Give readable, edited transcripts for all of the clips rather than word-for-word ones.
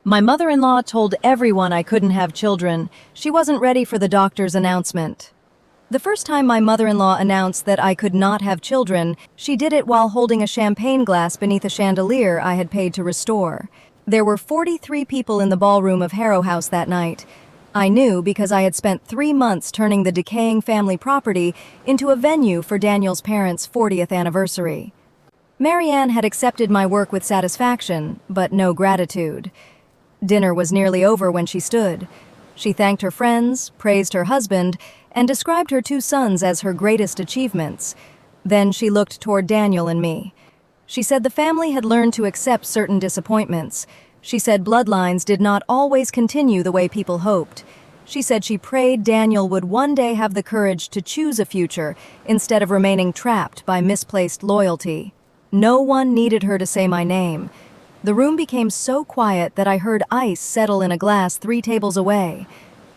My mother-in-law told everyone I couldn't have children. She wasn't ready for the doctor's announcement. The first time my mother-in-law announced that I could not have children, she did it while holding a champagne glass beneath a chandelier I had paid to restore. There were 43 people in the ballroom of Harrow House that night. I knew because I had spent 3 months turning the decaying family property into a venue for Daniel's parents' 40th anniversary. Marianne had accepted my work with satisfaction, but no gratitude. Dinner was nearly over when she stood. She thanked her friends, praised her husband, and described her 2 sons as her greatest achievements. Then she looked toward Daniel and me. She said the family had learned to accept certain disappointments. She said bloodlines did not always continue the way people hoped. She said she prayed Daniel would one day have the courage to choose a future instead of remaining trapped by misplaced loyalty. No one needed her to say my name. The room became so quiet that I heard ice settle in a glass 3 tables away.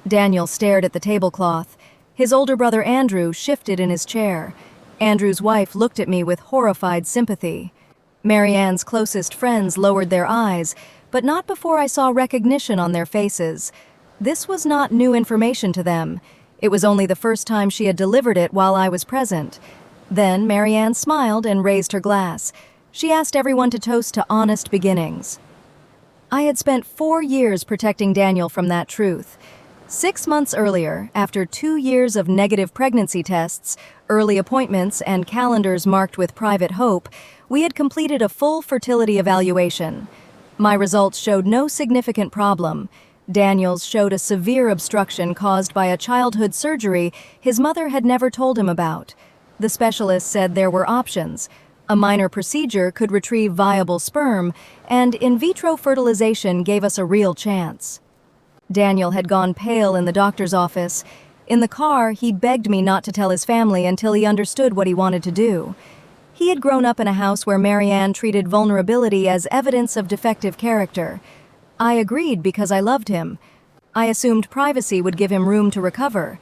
Daniel stared at the tablecloth. His older brother Andrew shifted in his chair. Andrew's wife looked at me with horrified sympathy. Marianne's closest friends lowered their eyes, but not before I saw recognition on their faces. This was not new information to them. It was only the first time she had delivered it while I was present. Then Marianne smiled and raised her glass. She asked everyone to toast to honest beginnings. I had spent 4 years protecting Daniel from that truth. 6 months earlier, after 2 years of negative pregnancy tests, early appointments, and calendars marked with private hope, we had completed a full fertility evaluation. My results showed no significant problem. Daniel's showed a severe obstruction caused by a childhood surgery his mother had never told him about. The specialist said there were options. A minor procedure could retrieve viable sperm, and in vitro fertilization gave us a real chance. Daniel had gone pale in the doctor's office. In the car, he begged me not to tell his family until he understood what he wanted to do. He had grown up in a house where Marianne treated vulnerability as evidence of defective character. I agreed because I loved him. I assumed privacy would give him room to recover.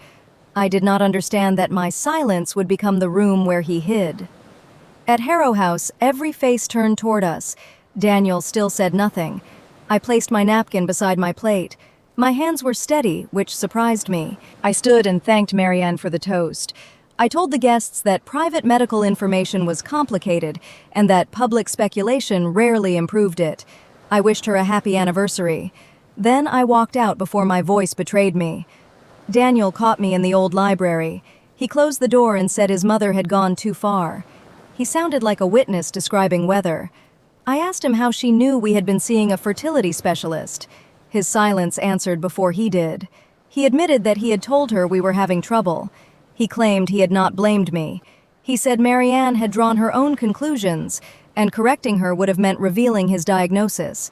I did not understand that my silence would become the room where he hid. At Harrow House, every face turned toward us. Daniel still said nothing. I placed my napkin beside my plate. My hands were steady, which surprised me. I stood and thanked Marianne for the toast. I told the guests that private medical information was complicated and that public speculation rarely improved it. I wished her a happy anniversary. Then I walked out before my voice betrayed me. Daniel caught me in the old library. He closed the door and said his mother had gone too far. He sounded like a witness describing weather. I asked him how she knew we had been seeing a fertility specialist. His silence answered before he did. He admitted that he had told her we were having trouble. He claimed he had not blamed me. He said Marianne had drawn her own conclusions, and correcting her would have meant revealing his diagnosis.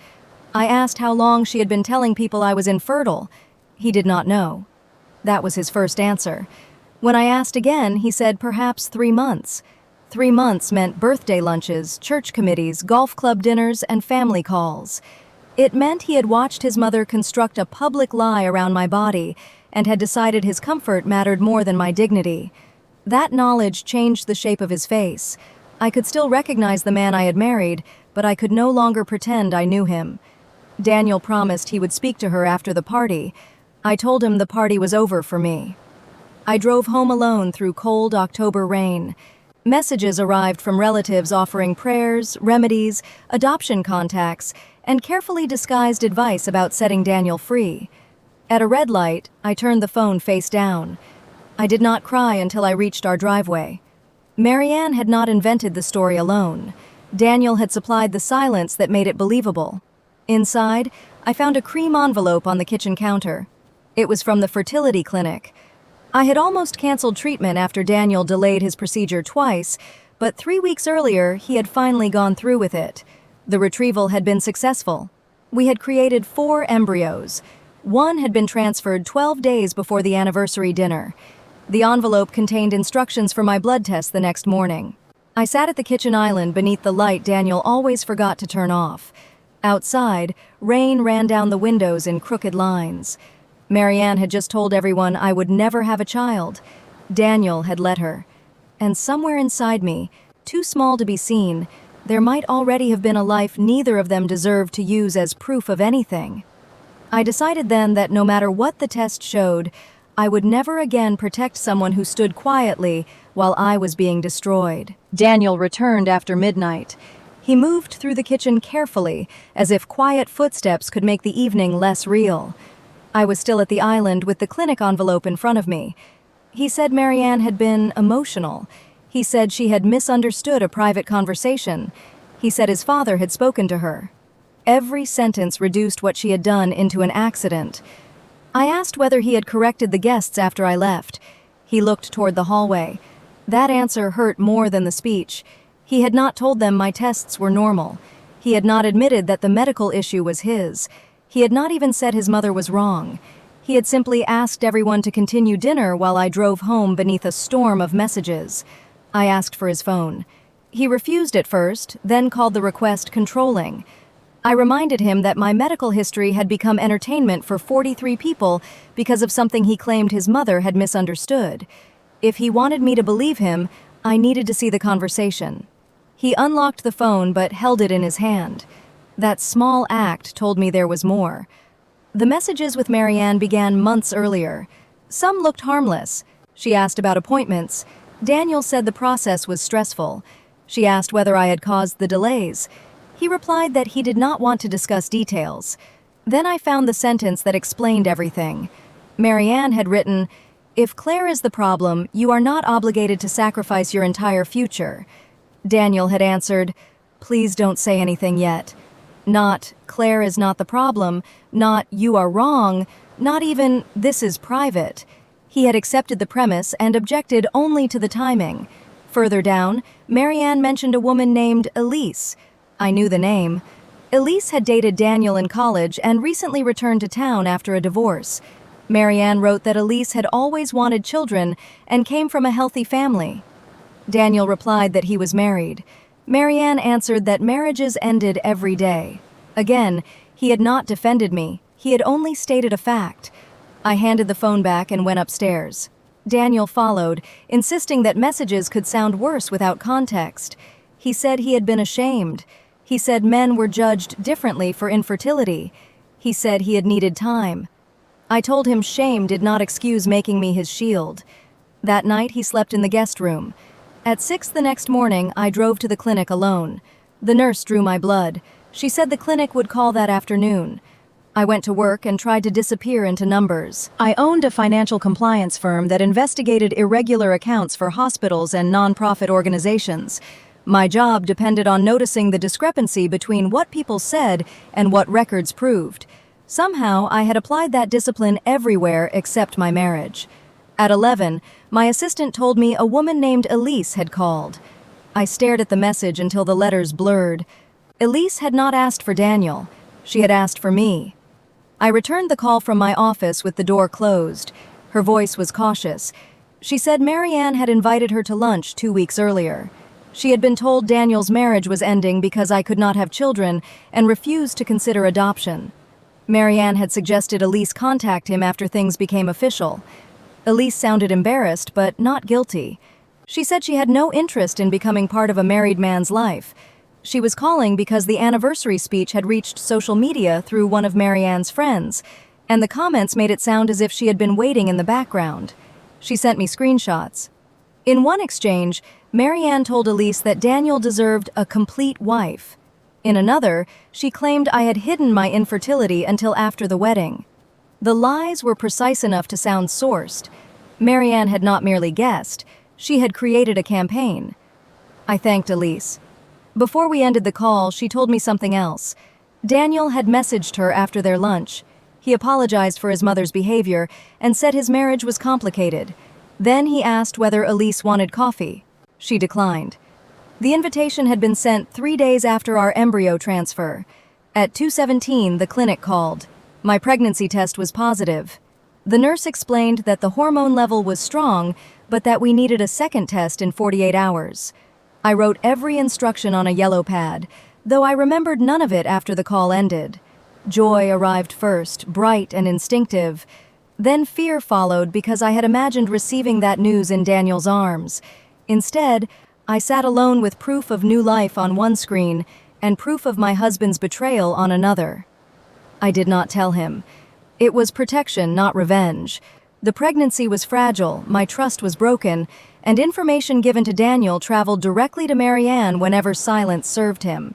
I asked how long she had been telling people I was infertile. He did not know. That was his first answer. When I asked again, he said perhaps 3 months. 3 months meant birthday lunches, church committees, golf club dinners, and family calls. It meant he had watched his mother construct a public lie around my body and had decided his comfort mattered more than my dignity. That knowledge changed the shape of his face. I could still recognize the man I had married, but I could no longer pretend I knew him. Daniel promised he would speak to her after the party. I told him the party was over for me. I drove home alone through cold October rain. Messages arrived from relatives offering prayers, remedies, adoption contacts, and carefully disguised advice about setting Daniel free. At a red light, I turned the phone face down. I did not cry until I reached our driveway. Marianne had not invented the story alone. Daniel had supplied the silence that made it believable. Inside, I found a cream envelope on the kitchen counter. It was from the fertility clinic. I had almost canceled treatment after Daniel delayed his procedure twice, but 3 weeks earlier, he had finally gone through with it. The retrieval had been successful. We had created 4 embryos. 1 had been transferred 12 days before the anniversary dinner. The envelope contained instructions for my blood test the next morning. I sat at the kitchen island beneath the light Daniel always forgot to turn off. Outside, rain ran down the windows in crooked lines. Marianne had just told everyone I would never have a child. Daniel had let her. And somewhere inside me, too small to be seen, there might already have been a life neither of them deserved to use as proof of anything. I decided then that no matter what the test showed, I would never again protect someone who stood quietly while I was being destroyed. Daniel returned after midnight. He moved through the kitchen carefully, as if quiet footsteps could make the evening less real. I was still at the island with the clinic envelope in front of me. He said Marianne had been emotional. He said she had misunderstood a private conversation. He said his father had spoken to her. Every sentence reduced what she had done into an accident. I asked whether he had corrected the guests after I left. He looked toward the hallway. That answer hurt more than the speech. He had not told them my tests were normal. He had not admitted that the medical issue was his. He had not even said his mother was wrong. He had simply asked everyone to continue dinner while I drove home beneath a storm of messages. I asked for his phone. He refused at first, then called the request controlling. I reminded him that my medical history had become entertainment for 43 people because of something he claimed his mother had misunderstood. If he wanted me to believe him, I needed to see the conversation. He unlocked the phone but held it in his hand. That small act told me there was more. The messages with Marianne began months earlier. Some looked harmless. She asked about appointments. Daniel said the process was stressful. She asked whether I had caused the delays. He replied that he did not want to discuss details. Then I found the sentence that explained everything. Marianne had written, "If Claire is the problem, you are not obligated to sacrifice your entire future." Daniel had answered, "Please don't say anything yet." Not, "Claire is not the problem," not, "You are wrong," not even, "This is private." He had accepted the premise and objected only to the timing. Further down, Marianne mentioned a woman named Elise. I knew the name. Elise had dated Daniel in college and recently returned to town after a divorce. Marianne wrote that Elise had always wanted children and came from a healthy family. Daniel replied that he was married. Marianne answered that marriages ended every day. Again, he had not defended me. He had only stated a fact. I handed the phone back and went upstairs. Daniel followed, insisting that messages could sound worse without context. He said he had been ashamed. He said men were judged differently for infertility. He said he had needed time. I told him shame did not excuse making me his shield. That night he slept in the guest room. At 6 the next morning, I drove to the clinic alone. The nurse drew my blood. She said the clinic would call that afternoon. I went to work and tried to disappear into numbers. I owned a financial compliance firm that investigated irregular accounts for hospitals and nonprofit organizations. My job depended on noticing the discrepancy between what people said and what records proved. Somehow, I had applied that discipline everywhere except my marriage. At 11, my assistant told me a woman named Elise had called. I stared at the message until the letters blurred. Elise had not asked for Daniel. She had asked for me. I returned the call from my office with the door closed. Her voice was cautious. She said Marianne had invited her to lunch 2 weeks earlier. She had been told Daniel's marriage was ending because I could not have children and refused to consider adoption. Marianne had suggested Elise contact him after things became official. Elise sounded embarrassed, but not guilty. She said she had no interest in becoming part of a married man's life. She was calling because the anniversary speech had reached social media through one of Marianne's friends, and the comments made it sound as if she had been waiting in the background. She sent me screenshots. In one exchange, Marianne told Elise that Daniel deserved a complete wife. In another, she claimed I had hidden my infertility until after the wedding. The lies were precise enough to sound sourced. Marianne had not merely guessed, she had created a campaign. I thanked Elise. Before we ended the call, she told me something else. Daniel had messaged her after their lunch. He apologized for his mother's behavior and said his marriage was complicated. Then he asked whether Elise wanted coffee. She declined. The invitation had been sent 3 days after our embryo transfer. At 2:17, the clinic called. My pregnancy test was positive. The nurse explained that the hormone level was strong, but that we needed a second test in 48 hours. I wrote every instruction on a yellow pad, though I remembered none of it after the call ended. Joy arrived first, bright and instinctive. Then fear followed because I had imagined receiving that news in Daniel's arms. Instead, I sat alone with proof of new life on one screen and proof of my husband's betrayal on another. I did not tell him. It was protection, not revenge. The pregnancy was fragile, my trust was broken, and information given to Daniel traveled directly to Marianne whenever silence served him.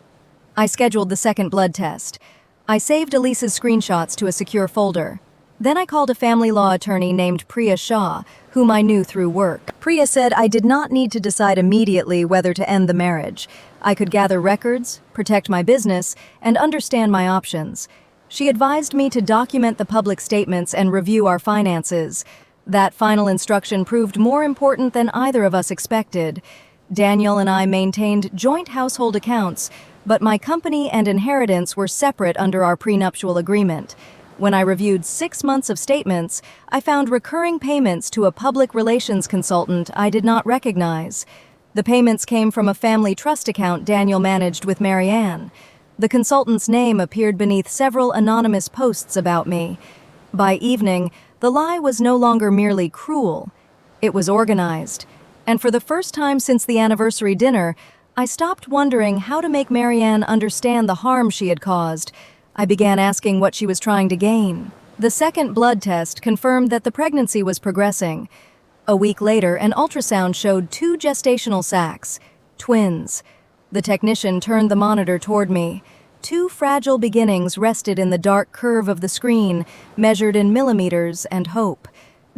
I scheduled the second blood test. I saved Elise's screenshots to a secure folder. Then I called a family law attorney named Priya Shah, whom I knew through work. Priya said I did not need to decide immediately whether to end the marriage. I could gather records, protect my business, and understand my options. She advised me to document the public statements and review our finances. That final instruction proved more important than either of us expected. Daniel and I maintained joint household accounts, but my company and inheritance were separate under our prenuptial agreement. When I reviewed 6 months of statements, I found recurring payments to a public relations consultant I did not recognize. The payments came from a family trust account Daniel managed with Marianne. The consultant's name appeared beneath several anonymous posts about me. By evening, the lie was no longer merely cruel. It was organized. And for the first time since the anniversary dinner, I stopped wondering how to make Marianne understand the harm she had caused. I began asking what she was trying to gain. The second blood test confirmed that the pregnancy was progressing. A week later, an ultrasound showed 2 gestational sacs, twins. The technician turned the monitor toward me. 2 fragile beginnings rested in the dark curve of the screen, measured in millimeters and hope.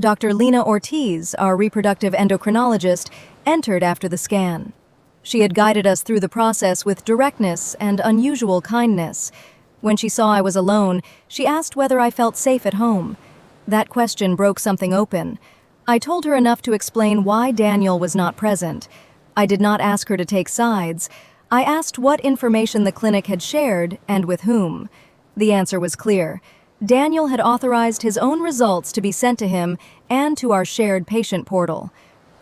Dr. Lena Ortiz, our reproductive endocrinologist, entered after the scan. She had guided us through the process with directness and unusual kindness. When she saw I was alone, she asked whether I felt safe at home. That question broke something open. I told her enough to explain why Daniel was not present. I did not ask her to take sides. I asked what information the clinic had shared and with whom. The answer was clear. Daniel had authorized his own results to be sent to him and to our shared patient portal.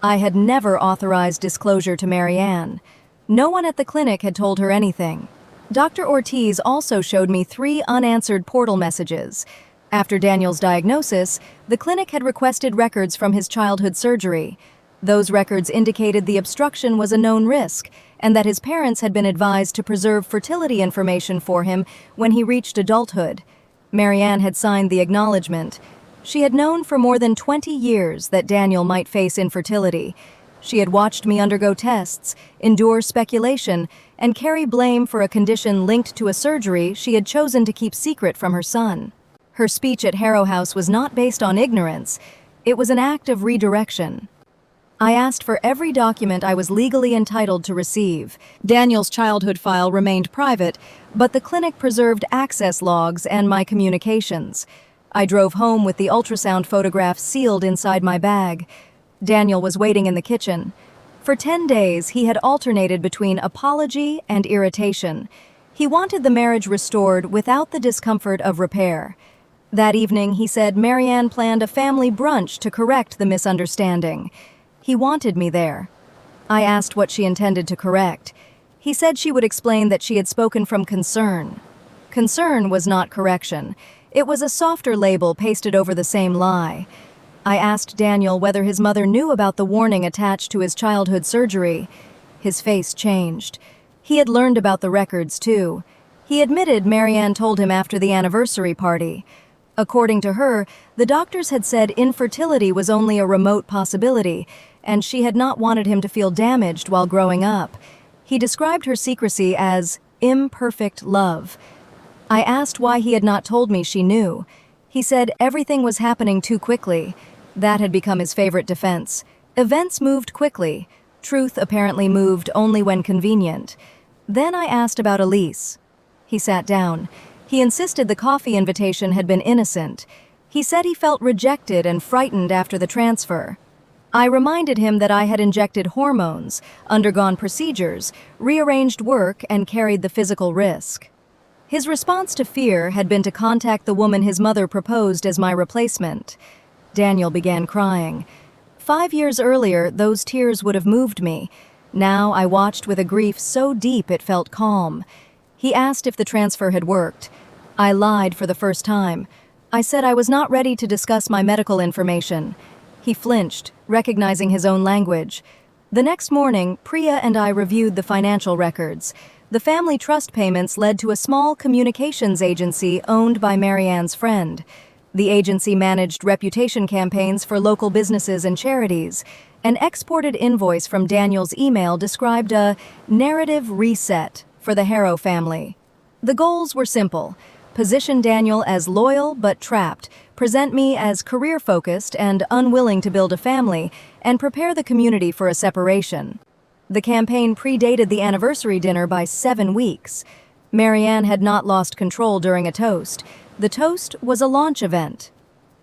I had never authorized disclosure to Marianne. No one at the clinic had told her anything. Dr. Ortiz also showed me 3 unanswered portal messages. After Daniel's diagnosis, the clinic had requested records from his childhood surgery. Those records indicated the obstruction was a known risk, and that his parents had been advised to preserve fertility information for him when he reached adulthood. Marianne had signed the acknowledgement. She had known for more than 20 years that Daniel might face infertility. She had watched me undergo tests, endure speculation, and carry blame for a condition linked to a surgery she had chosen to keep secret from her son. Her speech at Harrow House was not based on ignorance. It was an act of redirection. I asked for every document I was legally entitled to receive. Daniel's childhood file remained private, but the clinic preserved access logs and my communications. I drove home with the ultrasound photograph sealed inside my bag. Daniel was waiting in the kitchen. For 10 days, he had alternated between apology and irritation. He wanted the marriage restored without the discomfort of repair. That evening, he said Marianne planned a family brunch to correct the misunderstanding. He wanted me there. I asked what she intended to correct. He said she would explain that she had spoken from concern. Concern was not correction. It was a softer label pasted over the same lie. I asked Daniel whether his mother knew about the warning attached to his childhood surgery. His face changed. He had learned about the records, too. He admitted Marianne told him after the anniversary party. According to her, the doctors had said infertility was only a remote possibility, and she had not wanted him to feel damaged while growing up. He described her secrecy as imperfect love. I asked why he had not told me she knew. He said everything was happening too quickly. That had become his favorite defense. Events moved quickly. Truth apparently moved only when convenient. Then I asked about Elise. He sat down. He insisted the coffee invitation had been innocent. He said he felt rejected and frightened after the transfer. I reminded him that I had injected hormones, undergone procedures, rearranged work, and carried the physical risk. His response to fear had been to contact the woman his mother proposed as my replacement. Daniel began crying. 5 years earlier, those tears would have moved me. Now I watched with a grief so deep it felt calm. He asked if the transfer had worked. I lied for the first time. I said I was not ready to discuss my medical information. He flinched, recognizing his own language. The next morning, Priya and I reviewed the financial records. The family trust payments led to a small communications agency owned by Marianne's friend. The agency managed reputation campaigns for local businesses and charities. An exported invoice from Daniel's email described a narrative reset for the Harrow family. The goals were simple: position Daniel as loyal but trapped, present me as career-focused and unwilling to build a family, and prepare the community for a separation. The campaign predated the anniversary dinner by 7 weeks. Marianne had not lost control during a toast. The toast was a launch event.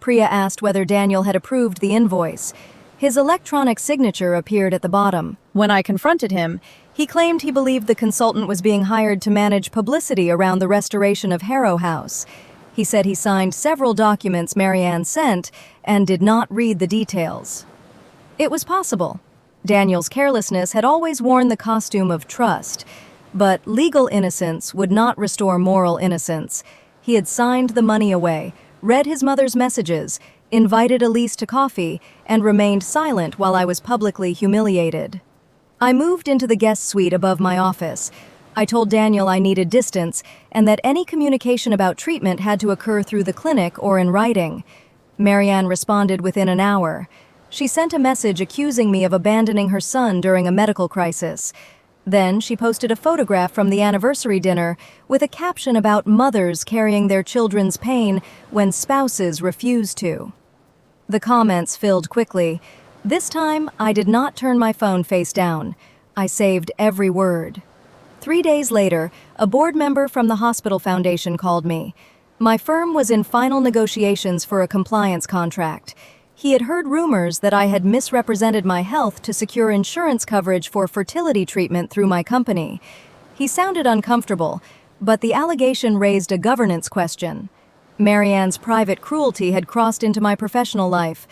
Priya asked whether Daniel had approved the invoice. His electronic signature appeared at the bottom. When I confronted him, he claimed he believed the consultant was being hired to manage publicity around the restoration of Harrow House. He said he signed several documents Marianne sent and did not read the details. It was possible. Daniel's carelessness had always worn the costume of trust, but legal innocence would not restore moral innocence. He had signed the money away, read his mother's messages, invited Elise to coffee, and remained silent while I was publicly humiliated. I moved into the guest suite above my office. I told Daniel I needed distance and that any communication about treatment had to occur through the clinic or in writing. Marianne responded within an hour. She sent a message accusing me of abandoning her son during a medical crisis. Then she posted a photograph from the anniversary dinner with a caption about mothers carrying their children's pain when spouses refuse to. The comments filled quickly. This time, I did not turn my phone face down. I saved every word. 3 days later, a board member from the hospital foundation called me. My firm was in final negotiations for a compliance contract. He had heard rumors that I had misrepresented my health to secure insurance coverage for fertility treatment through my company. He sounded uncomfortable, but the allegation raised a governance question. Marianne's private cruelty had crossed into my professional life.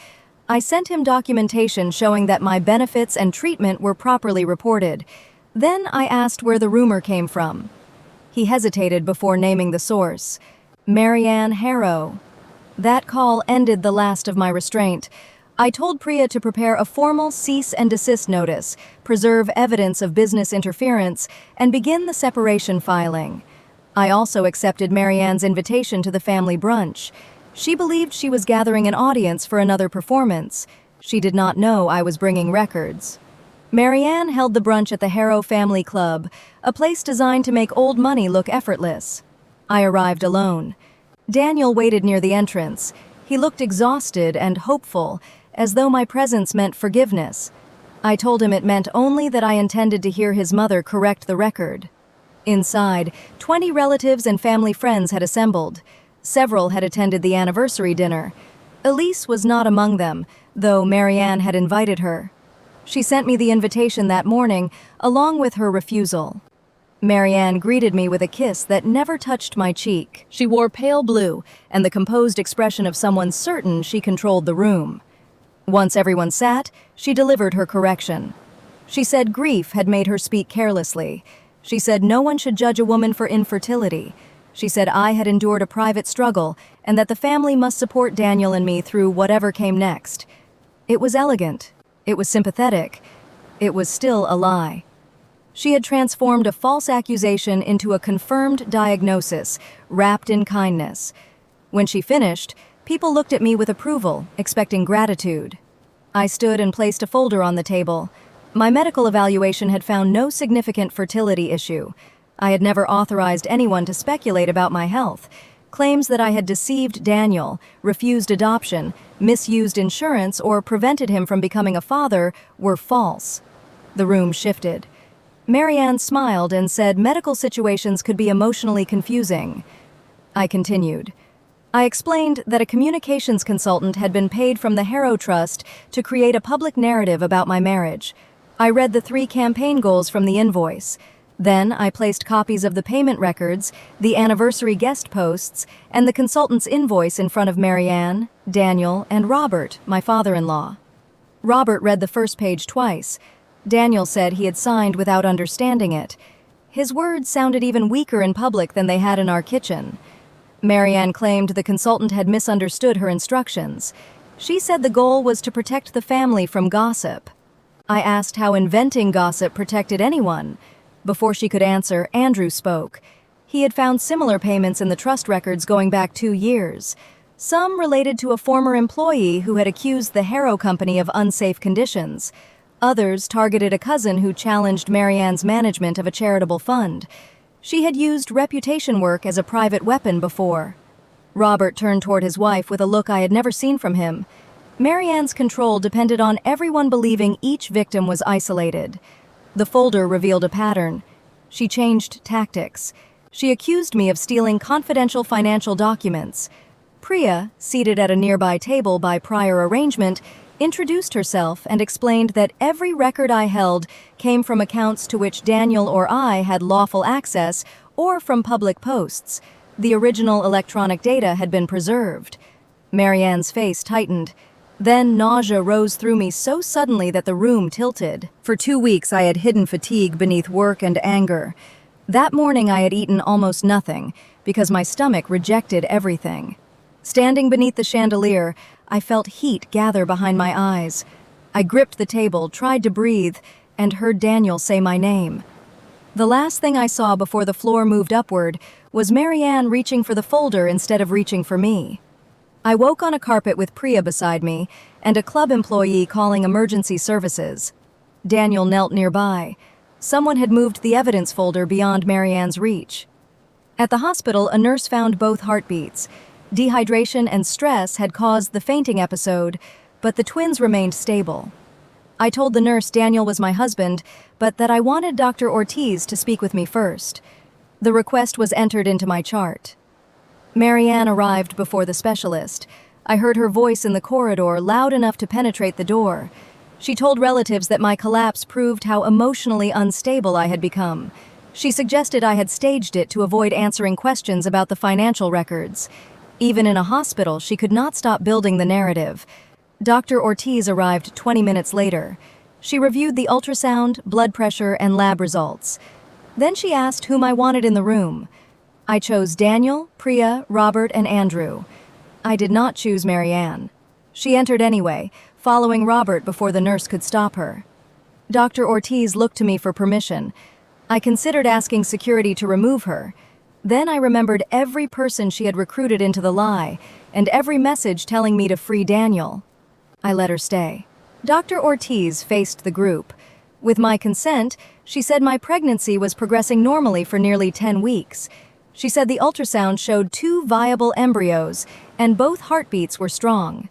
I sent him documentation showing that my benefits and treatment were properly reported. Then I asked where the rumor came from. He hesitated before naming the source. Marianne Harrow. That call ended the last of my restraint. I told Priya to prepare a formal cease and desist notice, preserve evidence of business interference, and begin the separation filing. I also accepted Marianne's invitation to the family brunch. She believed she was gathering an audience for another performance. She did not know I was bringing records. Marianne held the brunch at the Harrow Family Club, a place designed to make old money look effortless. I arrived alone. Daniel waited near the entrance. He looked exhausted and hopeful, as though my presence meant forgiveness. I told him it meant only that I intended to hear his mother correct the record. Inside, 20 relatives and family friends had assembled. Several had attended the anniversary dinner. Elise was not among them, though Marianne had invited her. She sent me the invitation that morning, along with her refusal. Marianne greeted me with a kiss that never touched my cheek. She wore pale blue and the composed expression of someone certain she controlled the room. Once everyone sat, she delivered her correction. She said grief had made her speak carelessly. She said no one should judge a woman for infertility. She said I had endured a private struggle and that the family must support Daniel and me through whatever came next. It was elegant. It was sympathetic. It was still a lie. She had transformed a false accusation into a confirmed diagnosis, wrapped in kindness. When she finished, people looked at me with approval, expecting gratitude. I stood and placed a folder on the table. My medical evaluation had found no significant fertility issue. I had never authorized anyone to speculate about my health. Claims that I had deceived Daniel, refused adoption, misused insurance, or prevented him from becoming a father were false. The room shifted. Marianne smiled and said medical situations could be emotionally confusing. I continued. I explained that a communications consultant had been paid from the Harrow Trust to create a public narrative about my marriage. I read the 3 campaign goals from the invoice. Then I placed copies of the payment records, the anniversary guest posts, and the consultant's invoice in front of Marianne, Daniel, and Robert, my father-in-law. Robert read the first page twice. Daniel said he had signed without understanding it. His words sounded even weaker in public than they had in our kitchen. Marianne claimed the consultant had misunderstood her instructions. She said the goal was to protect the family from gossip. I asked how inventing gossip protected anyone. Before she could answer, Andrew spoke. He had found similar payments in the trust records going back 2 years. Some related to a former employee who had accused the Harrow Company of unsafe conditions. Others targeted a cousin who challenged Marianne's management of a charitable fund. She had used reputation work as a private weapon before. Robert turned toward his wife with a look I had never seen from him. Marianne's control depended on everyone believing each victim was isolated. The folder revealed a pattern. She changed tactics. She accused me of stealing confidential financial documents. Priya, seated at a nearby table by prior arrangement, introduced herself and explained that every record I held came from accounts to which Daniel or I had lawful access or from public posts. The original electronic data had been preserved. Marianne's face tightened. Then nausea rose through me so suddenly that the room tilted. For 2 weeks I had hidden fatigue beneath work and anger. That morning I had eaten almost nothing because my stomach rejected everything. Standing beneath the chandelier, I felt heat gather behind my eyes. I gripped the table, tried to breathe, and heard Daniel say my name. The last thing I saw before the floor moved upward was Marianne reaching for the folder instead of reaching for me. I woke on a carpet with Priya beside me and a club employee calling emergency services. Daniel knelt nearby. Someone had moved the evidence folder beyond Marianne's reach. At the hospital, a nurse found both heartbeats. Dehydration and stress had caused the fainting episode, but the twins remained stable. I told the nurse Daniel was my husband, but that I wanted Dr. Ortiz to speak with me first. The request was entered into my chart. Marianne arrived before the specialist. I heard her voice in the corridor, loud enough to penetrate the door. She told relatives that my collapse proved how emotionally unstable I had become. She suggested I had staged it to avoid answering questions about the financial records. Even in a hospital, she could not stop building the narrative. Dr. Ortiz arrived 20 minutes later. She reviewed the ultrasound, blood pressure, and lab results. Then she asked whom I wanted in the room. I chose Daniel, Priya, Robert, and Andrew. I did not choose Marianne. She entered anyway, following Robert before the nurse could stop her. Dr. Ortiz looked to me for permission. I considered asking security to remove her. Then I remembered every person she had recruited into the lie, and every message telling me to free Daniel. I let her stay. Dr. Ortiz faced the group. With my consent, she said my pregnancy was progressing normally for nearly 10 weeks. She said the ultrasound showed 2 viable embryos, and both heartbeats were strong.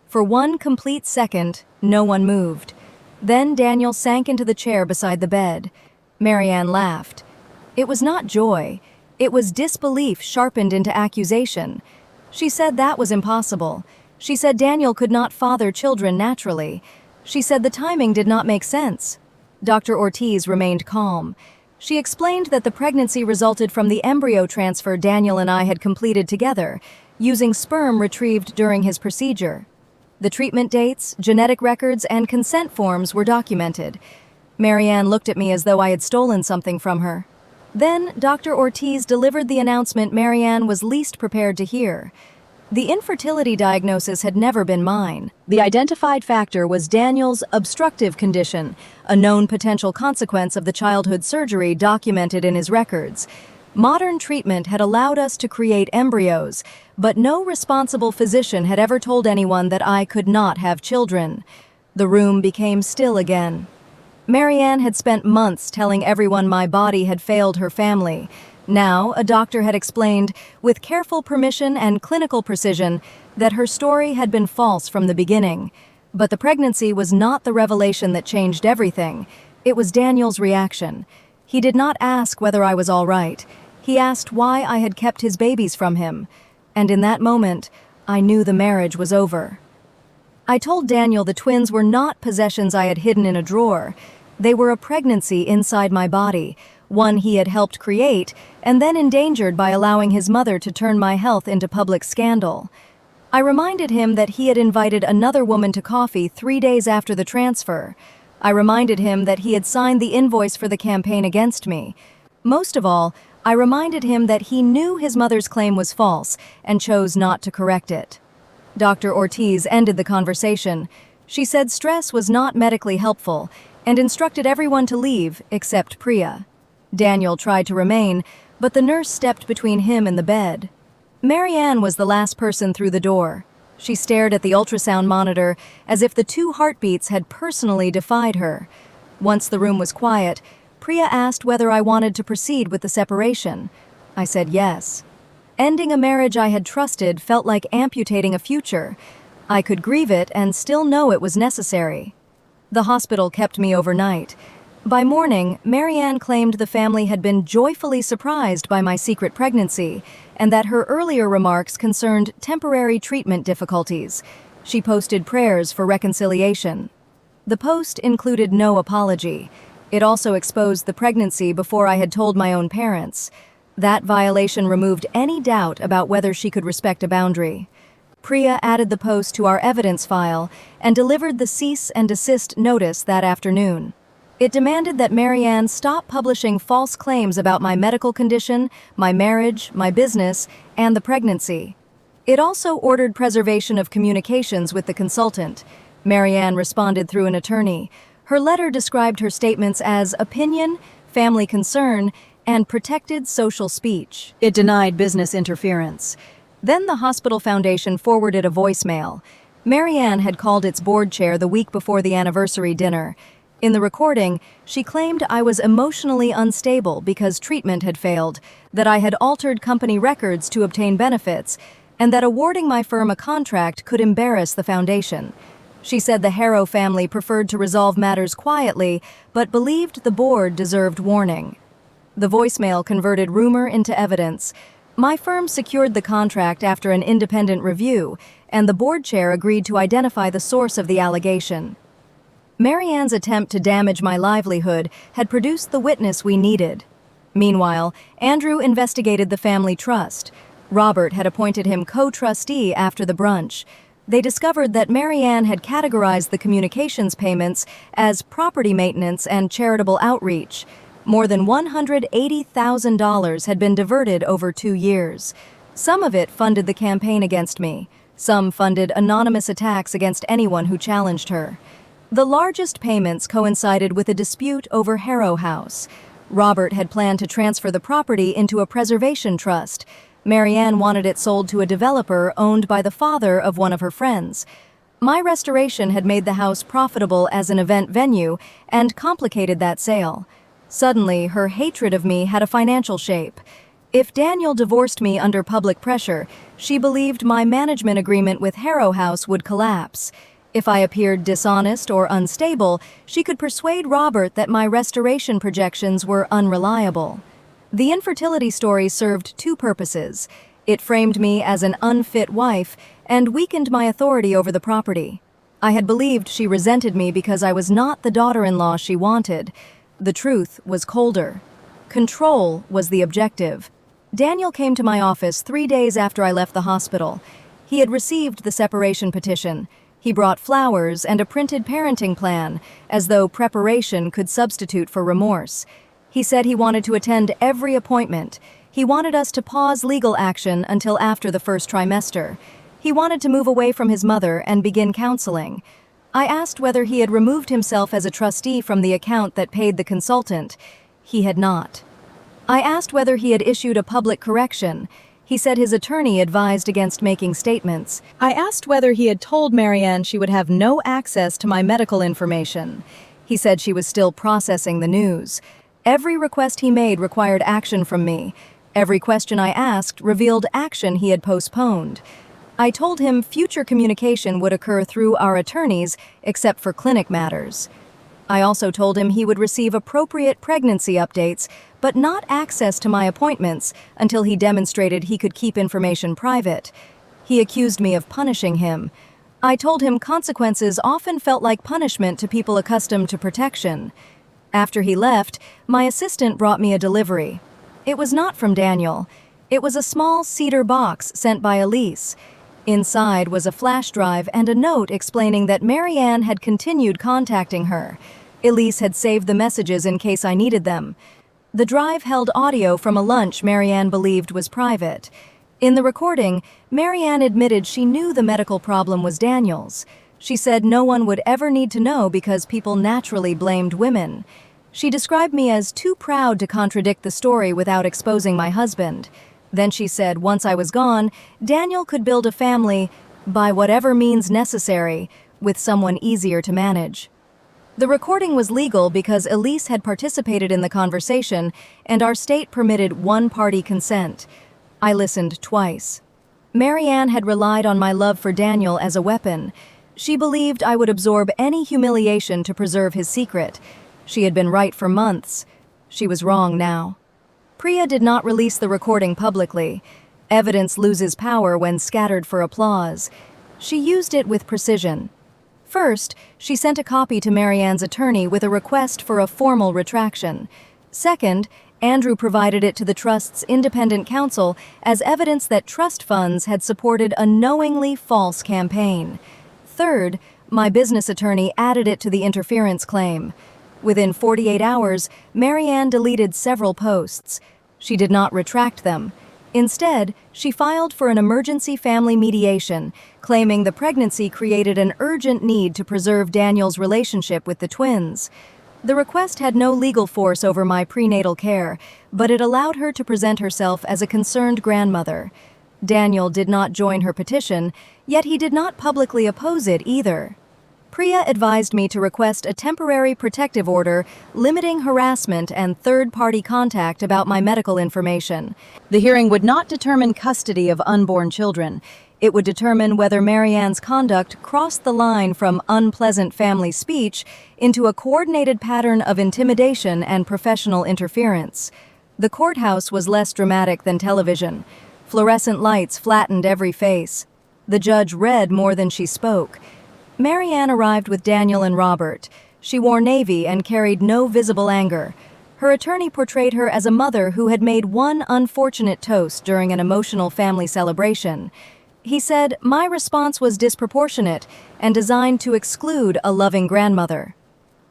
For 1 complete second, no one moved. Then Daniel sank into the chair beside the bed. Marianne laughed. It was not joy. It was disbelief sharpened into accusation. She said that was impossible. She said Daniel could not father children naturally. She said the timing did not make sense. Dr. Ortiz remained calm. She explained that the pregnancy resulted from the embryo transfer Daniel and I had completed together, using sperm retrieved during his procedure. The treatment dates, genetic records, and consent forms were documented. Marianne looked at me as though I had stolen something from her. Then, Dr. Ortiz delivered the announcement Marianne was least prepared to hear. The infertility diagnosis had never been mine. The identified factor was Daniel's obstructive condition, a known potential consequence of the childhood surgery documented in his records. Modern treatment had allowed us to create embryos, but no responsible physician had ever told anyone that I could not have children. The room became still again. Marianne had spent months telling everyone my body had failed her family. Now, a doctor had explained, with careful permission and clinical precision, that her story had been false from the beginning. But the pregnancy was not the revelation that changed everything. It was Daniel's reaction. He did not ask whether I was all right. He asked why I had kept his babies from him. And in that moment, I knew the marriage was over. I told Daniel the twins were not possessions I had hidden in a drawer. They were a pregnancy inside my body, one he had helped create, and then endangered by allowing his mother to turn my health into public scandal. I reminded him that he had invited another woman to coffee 3 days after the transfer. I reminded him that he had signed the invoice for the campaign against me. Most of all, I reminded him that he knew his mother's claim was false and chose not to correct it. Dr. Ortiz ended the conversation. She said stress was not medically helpful and instructed everyone to leave except Priya. Daniel tried to remain, but the nurse stepped between him and the bed. Marianne was the last person through the door. She stared at the ultrasound monitor as if the 2 heartbeats had personally defied her. Once the room was quiet, Priya asked whether I wanted to proceed with the separation. I said yes. Ending a marriage I had trusted felt like amputating a future. I could grieve it and still know it was necessary. The hospital kept me overnight. By morning, Marianne claimed the family had been joyfully surprised by my secret pregnancy and that her earlier remarks concerned temporary treatment difficulties. She posted prayers for reconciliation. The post included no apology. It also exposed the pregnancy before I had told my own parents. That violation removed any doubt about whether she could respect a boundary. Priya added the post to our evidence file and delivered the cease and desist notice that afternoon. It demanded that Marianne stop publishing false claims about my medical condition, my marriage, my business, and the pregnancy. It also ordered preservation of communications with the consultant. Marianne responded through an attorney. Her letter described her statements as opinion, family concern, and protected social speech. It denied business interference. Then the hospital foundation forwarded a voicemail. Marianne had called its board chair the week before the anniversary dinner. In the recording, she claimed I was emotionally unstable because treatment had failed, that I had altered company records to obtain benefits, and that awarding my firm a contract could embarrass the foundation. She said the Harrow family preferred to resolve matters quietly, but believed the board deserved warning. The voicemail converted rumor into evidence. My firm secured the contract after an independent review, and the board chair agreed to identify the source of the allegation. Marianne's attempt to damage my livelihood had produced the witness we needed. Meanwhile, Andrew investigated the family trust. Robert had appointed him co-trustee after the brunch. They discovered that Marianne had categorized the communications payments as property maintenance and charitable outreach. More than $180,000 had been diverted over 2 years. Some of it funded the campaign against me. Some funded anonymous attacks against anyone who challenged her. The largest payments coincided with a dispute over Harrow House. Robert had planned to transfer the property into a preservation trust. Marianne wanted it sold to a developer owned by the father of one of her friends. My restoration had made the house profitable as an event venue and complicated that sale. Suddenly, her hatred of me had a financial shape. If Daniel divorced me under public pressure, she believed my management agreement with Harrow House would collapse. If I appeared dishonest or unstable, she could persuade Robert that my restoration projections were unreliable. The infertility story served 2 purposes. It framed me as an unfit wife and weakened my authority over the property. I had believed she resented me because I was not the daughter-in-law she wanted. The truth was colder. Control was the objective. Daniel came to my office 3 days after I left the hospital. He had received the separation petition. He brought flowers and a printed parenting plan, as though preparation could substitute for remorse. He said he wanted to attend every appointment. He wanted us to pause legal action until after the first trimester. He wanted to move away from his mother and begin counseling. I asked whether he had removed himself as a trustee from the account that paid the consultant. He had not. I asked whether he had issued a public correction. He said his attorney advised against making statements. I asked whether he had told Marianne she would have no access to my medical information. He said she was still processing the news. Every request he made required action from me. Every question I asked revealed action he had postponed. I told him future communication would occur through our attorneys, except for clinic matters. I also told him he would receive appropriate pregnancy updates, but not access to my appointments until he demonstrated he could keep information private. He accused me of punishing him. I told him consequences often felt like punishment to people accustomed to protection. After he left, my assistant brought me a delivery. It was not from Daniel. It was a small cedar box sent by Elise. Inside was a flash drive and a note explaining that Marianne had continued contacting her. Elise had saved the messages in case I needed them. The drive held audio from a lunch Marianne believed was private. In the recording, Marianne admitted she knew the medical problem was Daniel's. She said no one would ever need to know because people naturally blamed women. She described me as too proud to contradict the story without exposing my husband. Then she said once I was gone, Daniel could build a family by whatever means necessary with someone easier to manage. The recording was legal because Elise had participated in the conversation and our state permitted one-party consent. I listened twice. Marianne had relied on my love for Daniel as a weapon. She believed I would absorb any humiliation to preserve his secret. She had been right for months. She was wrong now. Priya did not release the recording publicly. Evidence loses power when scattered for applause. She used it with precision. First, she sent a copy to Marianne's attorney with a request for a formal retraction. Second, Andrew provided it to the trust's independent counsel as evidence that trust funds had supported a knowingly false campaign. Third, my business attorney added it to the interference claim. Within 48 hours, Marianne deleted several posts. She did not retract them. Instead, she filed for an emergency family mediation, claiming the pregnancy created an urgent need to preserve Daniel's relationship with the twins. The request had no legal force over my prenatal care, but it allowed her to present herself as a concerned grandmother. Daniel did not join her petition, yet he did not publicly oppose it either. Priya advised me to request a temporary protective order limiting harassment and third-party contact about my medical information. The hearing would not determine custody of unborn children. It would determine whether Marianne's conduct crossed the line from unpleasant family speech into a coordinated pattern of intimidation and professional interference. The courthouse was less dramatic than television. Fluorescent lights flattened every face. The judge read more than she spoke. Marianne arrived with Daniel and Robert. She wore navy and carried no visible anger. Her attorney portrayed her as a mother who had made one unfortunate toast during an emotional family celebration. He said, "My response was disproportionate and designed to exclude a loving grandmother."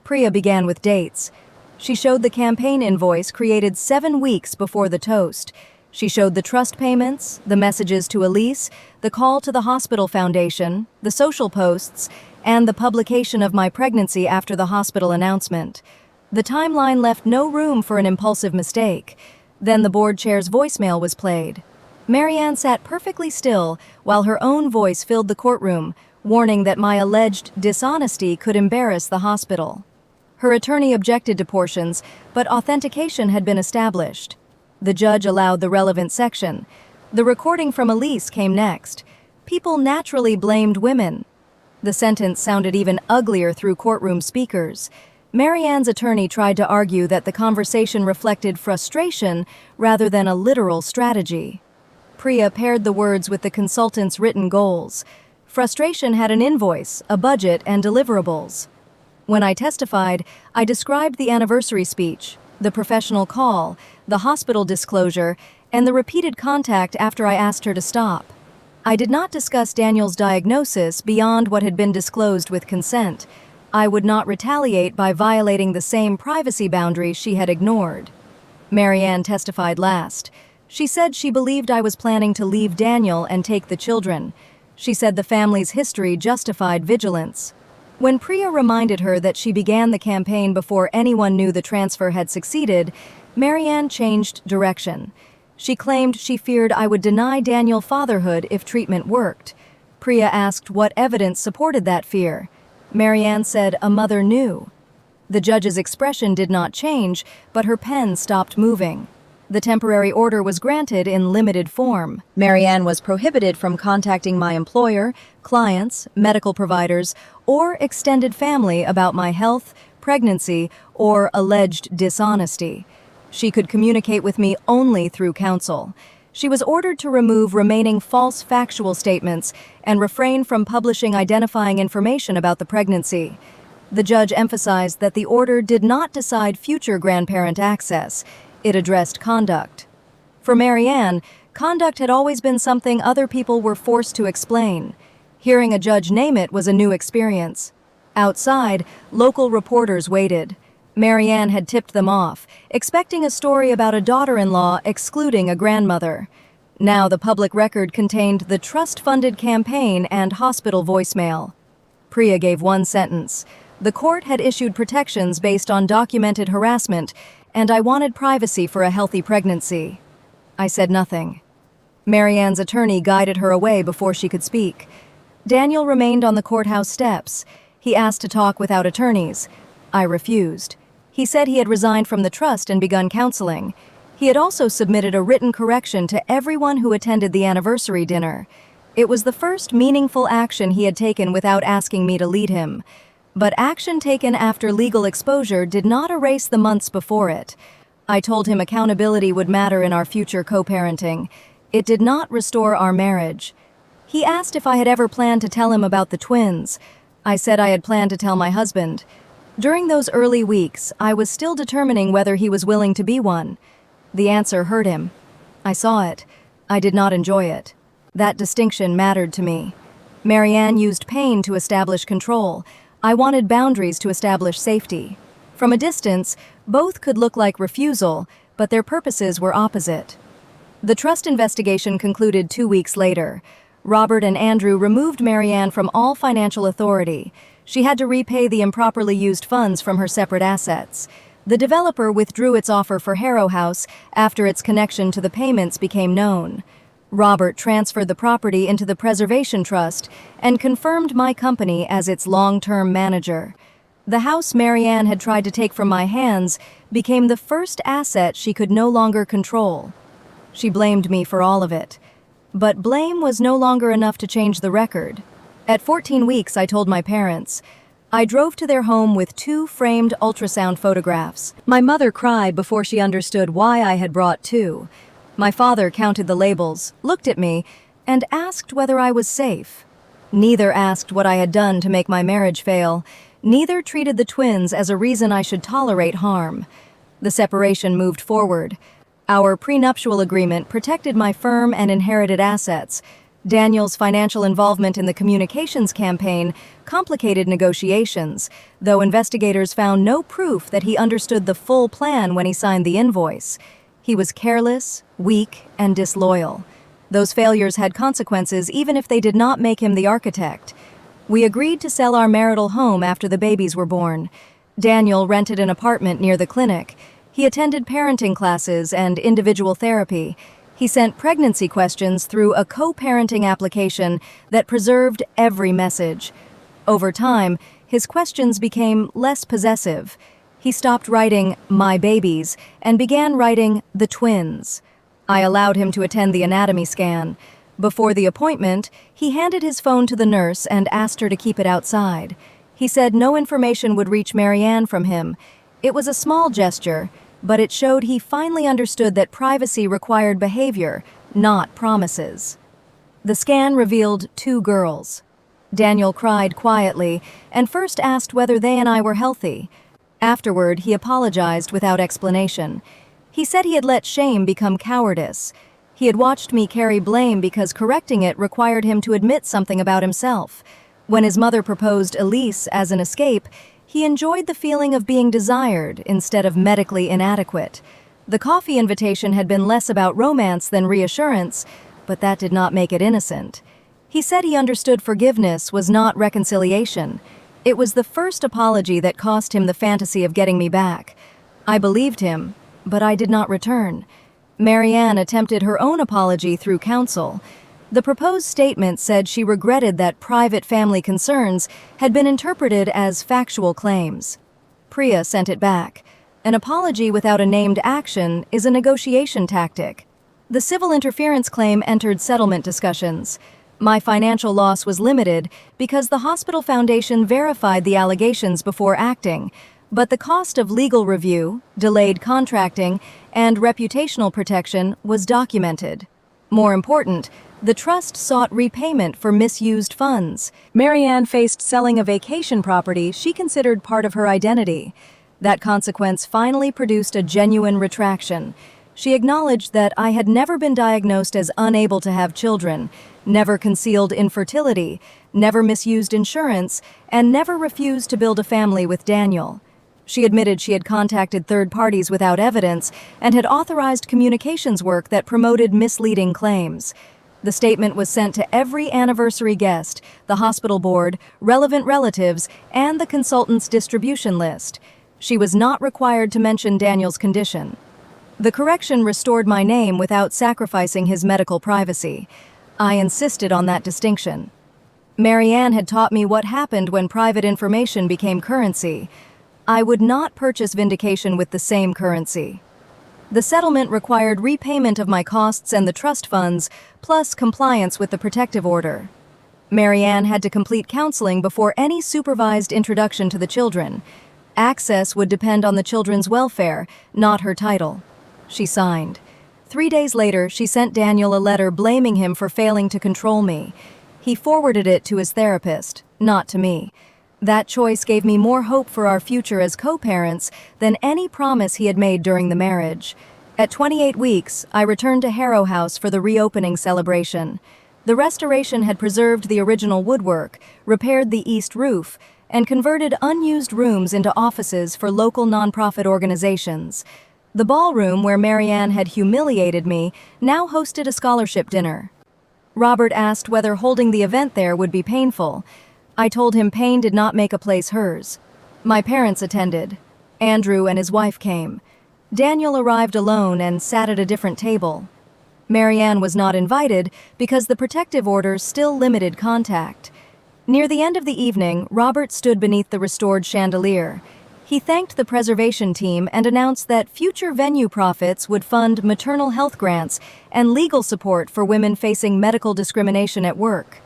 Priya began with dates. She showed the campaign invoice created 7 weeks before the toast. She showed the trust payments, the messages to Elise, the call to the hospital foundation, the social posts, and the publication of my pregnancy after the hospital announcement. The timeline left no room for an impulsive mistake. Then the board chair's voicemail was played. Marianne sat perfectly still while her own voice filled the courtroom, warning that my alleged dishonesty could embarrass the hospital. Her attorney objected to portions, but authentication had been established. The judge allowed the relevant section. The recording from Elise came next. People naturally blamed women. The sentence sounded even uglier through courtroom speakers. Marianne's attorney tried to argue that the conversation reflected frustration rather than a literal strategy. Priya paired the words with the consultant's written goals. Frustration had an invoice, a budget, and deliverables. When I testified, I described the anniversary speech, the professional call, the hospital disclosure, and the repeated contact after I asked her to stop. I did not discuss Daniel's diagnosis beyond what had been disclosed with consent. I would not retaliate by violating the same privacy boundaries she had ignored. Marianne testified last. She said she believed I was planning to leave Daniel and take the children. She said the family's history justified vigilance. When Priya reminded her that she began the campaign before anyone knew the transfer had succeeded, Marianne changed direction. She claimed she feared I would deny Daniel fatherhood if treatment worked. Priya asked what evidence supported that fear. Marianne said a mother knew. The judge's expression did not change, but her pen stopped moving. The temporary order was granted in limited form. Marianne was prohibited from contacting my employer, clients, medical providers, or extended family about my health, pregnancy, or alleged dishonesty. She could communicate with me only through counsel. She was ordered to remove remaining false factual statements and refrain from publishing identifying information about the pregnancy. The judge emphasized that the order did not decide future grandparent access. It addressed conduct. For Marianne, conduct had always been something other people were forced to explain. Hearing a judge name it was a new experience. Outside, local reporters waited. Marianne had tipped them off, expecting a story about a daughter-in-law excluding a grandmother. Now the public record contained the trust-funded campaign and hospital voicemail. Priya gave one sentence. The court had issued protections based on documented harassment, and I wanted privacy for a healthy pregnancy. I said nothing. Marianne's attorney guided her away before she could speak. Daniel remained on the courthouse steps. He asked to talk without attorneys. I refused. He said he had resigned from the trust and begun counseling. He had also submitted a written correction to everyone who attended the anniversary dinner. It was the first meaningful action he had taken without asking me to lead him. But action taken after legal exposure did not erase the months before it. I told him accountability would matter in our future co-parenting. It did not restore our marriage. He asked if I had ever planned to tell him about the twins. I said I had planned to tell my husband. During those early weeks, I was still determining whether he was willing to be one. The answer hurt him. I saw it. I did not enjoy it. That distinction mattered to me. Marianne used pain to establish control. I wanted boundaries to establish safety. From a distance, both could look like refusal, but their purposes were opposite. The trust investigation concluded 2 weeks later. Robert and Andrew removed Marianne from all financial authority. She had to repay the improperly used funds from her separate assets. The developer withdrew its offer for Harrow House after its connection to the payments became known. Robert transferred the property into the Preservation Trust and confirmed my company as its long-term manager. The house Marianne had tried to take from my hands became the first asset she could no longer control. She blamed me for all of it. But blame was no longer enough to change the record. At 14 weeks, I told my parents. I drove to their home with 2 framed ultrasound photographs. My mother cried before she understood why I had brought 2. My father counted the labels, looked at me, and asked whether I was safe. Neither asked what I had done to make my marriage fail. Neither treated the twins as a reason I should tolerate harm. The separation moved forward. Our prenuptial agreement protected my firm and inherited assets. Daniel's financial involvement in the communications campaign complicated negotiations, though investigators found no proof that he understood the full plan when he signed the invoice. He was careless, weak, and disloyal. Those failures had consequences even if they did not make him the architect. We agreed to sell our marital home after the babies were born. Daniel rented an apartment near the clinic. He attended parenting classes and individual therapy. He sent pregnancy questions through a co-parenting application that preserved every message. Over time, his questions became less possessive. He stopped writing, "my babies," and began writing, "the twins." I allowed him to attend the anatomy scan. Before the appointment, he handed his phone to the nurse and asked her to keep it outside. He said no information would reach Marianne from him. It was a small gesture, but it showed he finally understood that privacy required behavior, not promises. The scan revealed 2 girls. Daniel cried quietly and first asked whether they and I were healthy. Afterward, he apologized without explanation. He said he had let shame become cowardice. He had watched me carry blame because correcting it required him to admit something about himself. When his mother proposed Elise as an escape, he enjoyed the feeling of being desired instead of medically inadequate. The coffee invitation had been less about romance than reassurance, but that did not make it innocent. He said he understood forgiveness was not reconciliation. It was the first apology that cost him the fantasy of getting me back. I believed him, but I did not return. Marianne attempted her own apology through counsel. The proposed statement said she regretted that private family concerns had been interpreted as factual claims. Priya sent it back. An apology without a named action is a negotiation tactic. The civil interference claim entered settlement discussions. My financial loss was limited because the hospital foundation verified the allegations before acting, but the cost of legal review, delayed contracting, and reputational protection was documented. More important, the trust sought repayment for misused funds. Marianne faced selling a vacation property she considered part of her identity. That consequence finally produced a genuine retraction. She acknowledged that I had never been diagnosed as unable to have children, never concealed infertility, never misused insurance, and never refused to build a family with Daniel. She admitted she had contacted third parties without evidence and had authorized communications work that promoted misleading claims. The statement was sent to every anniversary guest, the hospital board, relevant relatives, and the consultant's distribution list. She was not required to mention Daniel's condition. The correction restored my name without sacrificing his medical privacy. I insisted on that distinction. Marianne had taught me what happened when private information became currency. I would not purchase vindication with the same currency. The settlement required repayment of my costs and the trust funds, plus compliance with the protective order. Marianne had to complete counseling before any supervised introduction to the children. Access would depend on the children's welfare, not her title. She signed. 3 days later, she sent Daniel a letter blaming him for failing to control me. He forwarded it to his therapist, not to me. That choice gave me more hope for our future as co-parents than any promise he had made during the marriage. At 28 weeks, I returned to Harrow House for the reopening celebration. The restoration had preserved the original woodwork, repaired the east roof, and converted unused rooms into offices for local nonprofit organizations. The ballroom where Marianne had humiliated me now hosted a scholarship dinner. Robert asked whether holding the event there would be painful. I told him pain did not make a place hers. My parents attended. Andrew and his wife came. Daniel arrived alone and sat at a different table. Marianne was not invited because the protective order still limited contact. Near the end of the evening, Robert stood beneath the restored chandelier. He thanked the preservation team and announced that future venue profits would fund maternal health grants and legal support for women facing medical discrimination at work.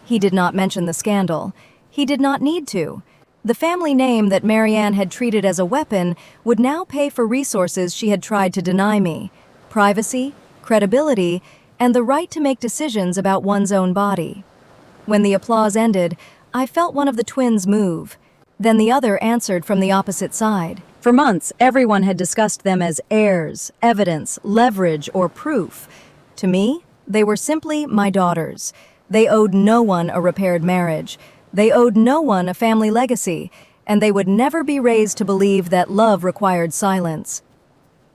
He did not mention the scandal. He did not need to. The family name that Marianne had treated as a weapon would now pay for resources she had tried to deny me: privacy, credibility, and the right to make decisions about one's own body. When the applause ended, I felt one of the twins move. Then the other answered from the opposite side. For months, everyone had discussed them as heirs, evidence, leverage, or proof. To me, they were simply my daughters. They owed no one a repaired marriage. They owed no one a family legacy, and they would never be raised to believe that love required silence.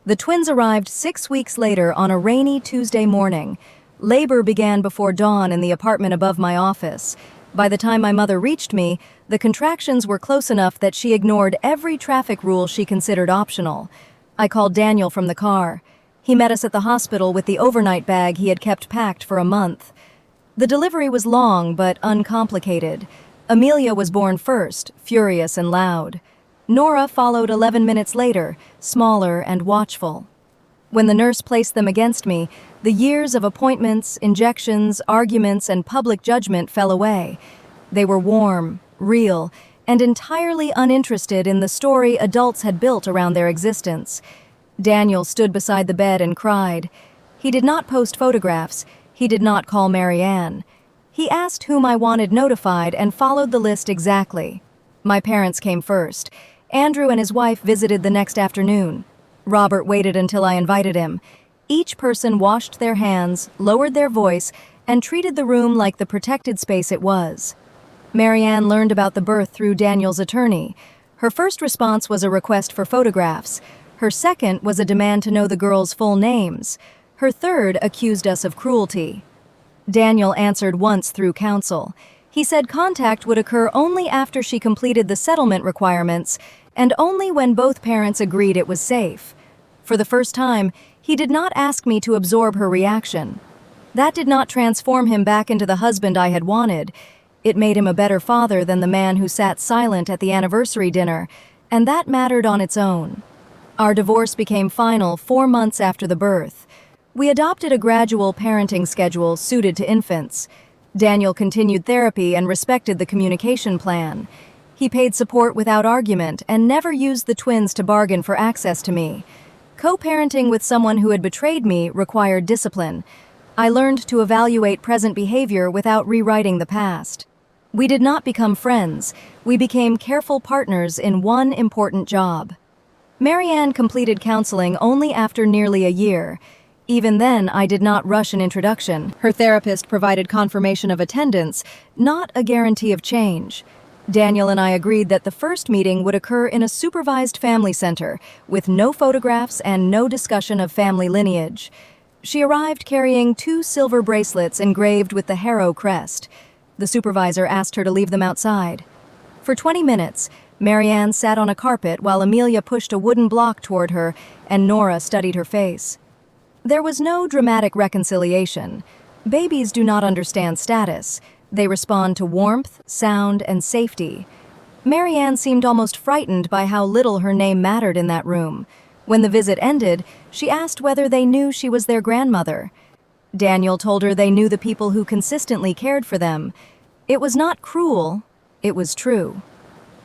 The twins arrived 6 weeks later on a rainy Tuesday morning. Labor began before dawn in the apartment above my office. By the time my mother reached me, the contractions were close enough that she ignored every traffic rule she considered optional. I called Daniel from the car. He met us at the hospital with the overnight bag he had kept packed for a month. The delivery was long but uncomplicated. Amelia was born first, furious and loud. Nora followed 11 minutes later, smaller and watchful. When the nurse placed them against me, the years of appointments, injections, arguments, and public judgment fell away. They were warm, real, and entirely uninterested in the story adults had built around their existence. Daniel stood beside the bed and cried. He did not post photographs. He did not call Marianne. He asked whom I wanted notified and followed the list exactly. My parents came first. Andrew and his wife visited the next afternoon. Robert waited until I invited him. Each person washed their hands, lowered their voice, and treated the room like the protected space it was. Marianne learned about the birth through Daniel's attorney. Her first response was a request for photographs. Her second was a demand to know the girls' full names. Her third accused us of cruelty. Daniel answered once through counsel. He said contact would occur only after she completed the settlement requirements and only when both parents agreed it was safe. For the first time, he did not ask me to absorb her reaction. That did not transform him back into the husband I had wanted. It made him a better father than the man who sat silent at the anniversary dinner, and that mattered on its own. Our divorce became final 4 months after the birth. We adopted a gradual parenting schedule suited to infants. Daniel continued therapy and respected the communication plan. He paid support without argument and never used the twins to bargain for access to me. Co-parenting with someone who had betrayed me required discipline. I learned to evaluate present behavior without rewriting the past. We did not become friends. We became careful partners in one important job. Marianne completed counseling only after nearly a year. Even then, I did not rush an introduction. Her therapist provided confirmation of attendance, not a guarantee of change. Daniel and I agreed that the first meeting would occur in a supervised family center, with no photographs and no discussion of family lineage. She arrived carrying 2 silver bracelets engraved with the Harrow crest. The supervisor asked her to leave them outside. For 20 minutes, Marianne sat on a carpet while Amelia pushed a wooden block toward her and Nora studied her face. There was no dramatic reconciliation. Babies do not understand status. They respond to warmth, sound, and safety. Marianne seemed almost frightened by how little her name mattered in that room. When the visit ended, she asked whether they knew she was their grandmother. Daniel told her they knew the people who consistently cared for them. It was not cruel, it was true.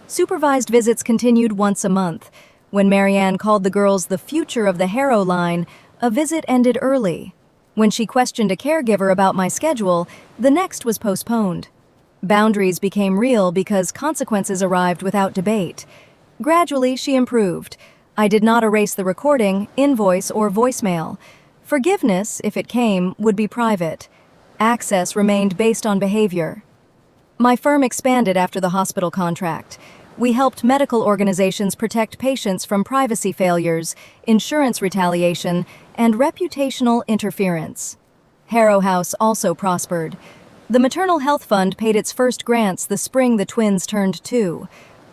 Supervised visits continued once a month. When Marianne called the girls the future of the Harrow line, a visit ended early. When she questioned a caregiver about my schedule, the next was postponed. Boundaries became real because consequences arrived without debate. Gradually, she improved. I did not erase the recording, invoice, or voicemail. Forgiveness, if it came, would be private. Access remained based on behavior. My firm expanded after the hospital contract. We helped medical organizations protect patients from privacy failures, insurance retaliation, and reputational interference. Harrow House also prospered. The Maternal Health Fund paid its first grants the spring the twins turned 2.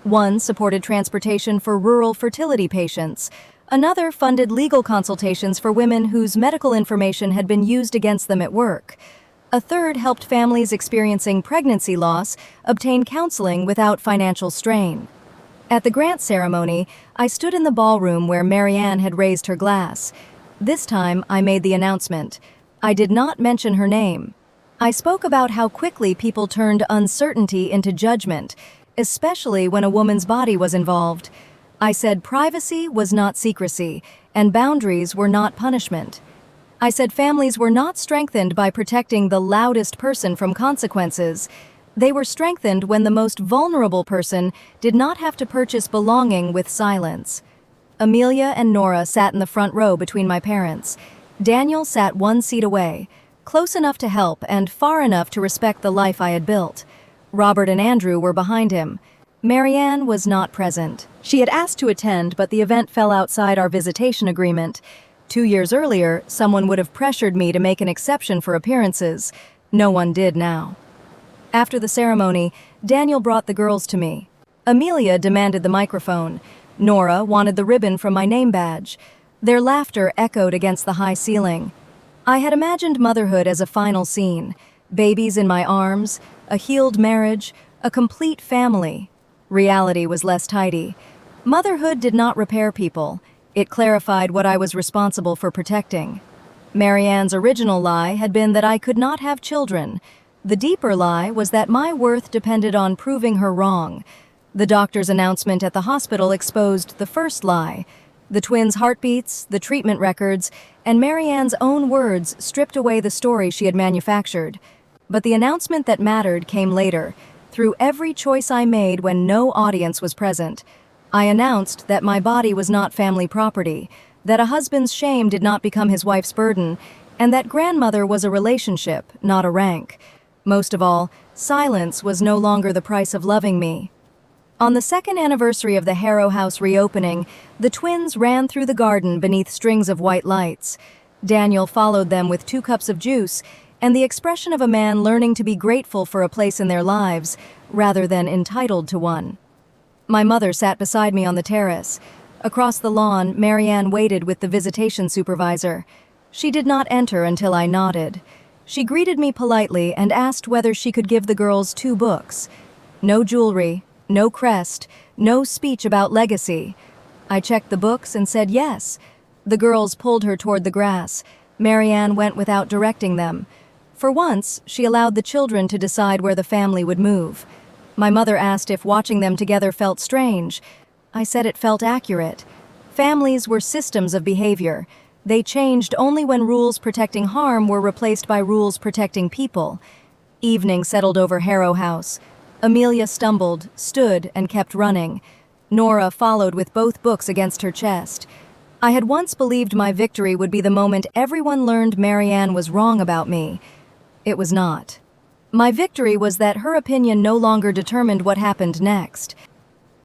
One supported transportation for rural fertility patients. Another funded legal consultations for women whose medical information had been used against them at work. A third helped families experiencing pregnancy loss obtain counseling without financial strain. At the grant ceremony, I stood in the ballroom where Marianne had raised her glass. This time, I made the announcement. I did not mention her name. I spoke about how quickly people turned uncertainty into judgment, especially when a woman's body was involved. I said privacy was not secrecy, and boundaries were not punishment. I said families were not strengthened by protecting the loudest person from consequences. They were strengthened when the most vulnerable person did not have to purchase belonging with silence. Amelia and Nora sat in the front row between my parents. Daniel sat 1 seat away, close enough to help and far enough to respect the life I had built. Robert and Andrew were behind him. Marianne was not present. She had asked to attend, but the event fell outside our visitation agreement. 2 years earlier, someone would have pressured me to make an exception for appearances. No one did now. After the ceremony, Daniel brought the girls to me. Amelia demanded the microphone. Nora wanted the ribbon from my name badge. Their laughter echoed against the high ceiling. I had imagined motherhood as a final scene. Babies in my arms, a healed marriage, a complete family. Reality was less tidy. Motherhood did not repair people. It clarified what I was responsible for protecting. Marianne's original lie had been that I could not have children. The deeper lie was that my worth depended on proving her wrong. The doctor's announcement at the hospital exposed the first lie. The twins' heartbeats, the treatment records, and Marianne's own words stripped away the story she had manufactured. But the announcement that mattered came later, through every choice I made when no audience was present. I announced that my body was not family property, that a husband's shame did not become his wife's burden, and that grandmother was a relationship, not a rank. Most of all, silence was no longer the price of loving me. On the 2nd anniversary of the Harrow House reopening, the twins ran through the garden beneath strings of white lights. Daniel followed them with 2 cups of juice, and the expression of a man learning to be grateful for a place in their lives, rather than entitled to one. My mother sat beside me on the terrace. Across the lawn, Marianne waited with the visitation supervisor. She did not enter until I nodded. She greeted me politely and asked whether she could give the girls 2 books. No jewelry, no crest, no speech about legacy. I checked the books and said yes. The girls pulled her toward the grass. Marianne went without directing them. For once, she allowed the children to decide where the family would move. My mother asked if watching them together felt strange. I said it felt accurate. Families were systems of behavior. They changed only when rules protecting harm were replaced by rules protecting people. Evening settled over Harrow House. Amelia stumbled, stood, and kept running. Nora followed with both books against her chest. I had once believed my victory would be the moment everyone learned Marianne was wrong about me. It was not. My victory was that her opinion no longer determined what happened next.